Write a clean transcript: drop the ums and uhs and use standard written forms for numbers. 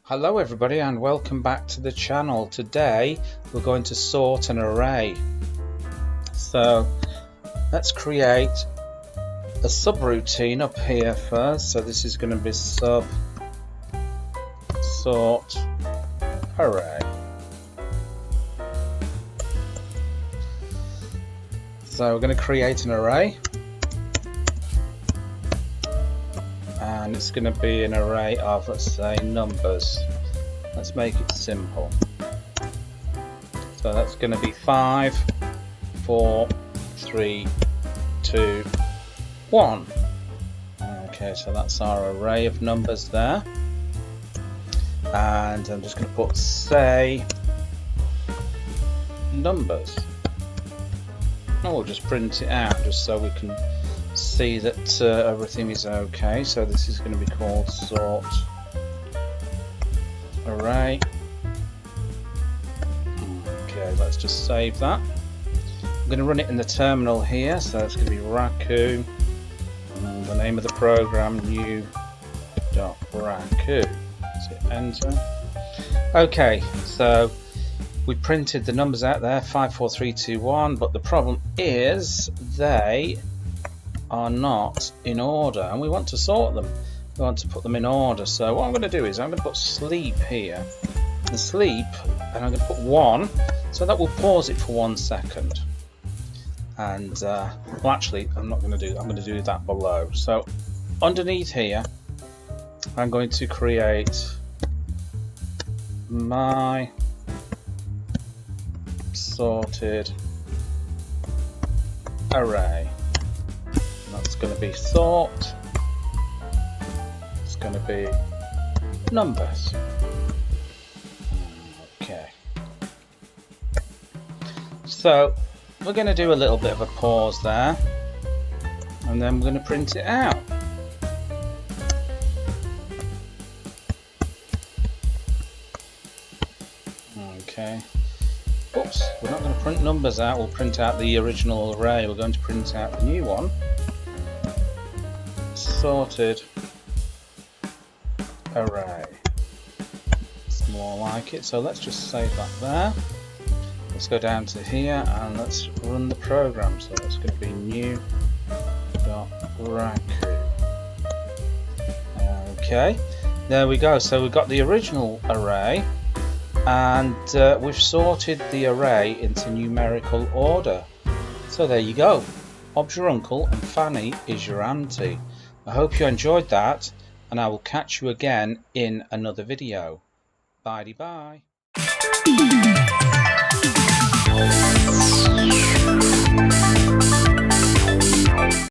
Hello everybody and welcome back to the channel. Today we're going to sort an array. So let's create a subroutine up here first. So this is going to be sort array. So we're going to create an array, and it's going to be an array of, let's say, numbers. Let's make it simple. So that's going to be 5, 4, 3, 2, 1. Okay, so that's our array of numbers there. And I'm just going to put say numbers. And we'll just print it out just so we can see that everything is okay. So this is going to be called sort array. Okay, let's just save that. I'm going to run it in the terminal here, so it's going to be Raku, and the name of the program new.raku. So enter. Okay, so we printed the numbers out there, 5, 4, 3, 2, 1, but the problem is they are not in order, and we want to sort them. We want to put them in order. So what I'm going to do is I'm going to put sleep here, and sleep, and I'm going to put 1, so that will pause it for 1 second. And well, actually, I'm not going to do that. I'm going to do that below. So underneath here, I'm going to create my sorted array. That's going to be sort. It's going to be numbers. Okay. So we're going to do a little bit of a pause there, and then we're going to print it out. Okay. Oops, we're not going to print numbers out, we'll print out the original array. We're going to print out the new one. Sorted array. It's more like it, so let's just save that there. Let's go down to here and let's run the program. So it's going to be new.raku. Okay, there we go. So we've got the original array, and we've sorted the array into numerical order. So there you go. Bob's your uncle and Fanny is your auntie. I hope you enjoyed that, and I will catch you again in another video. Bye bye.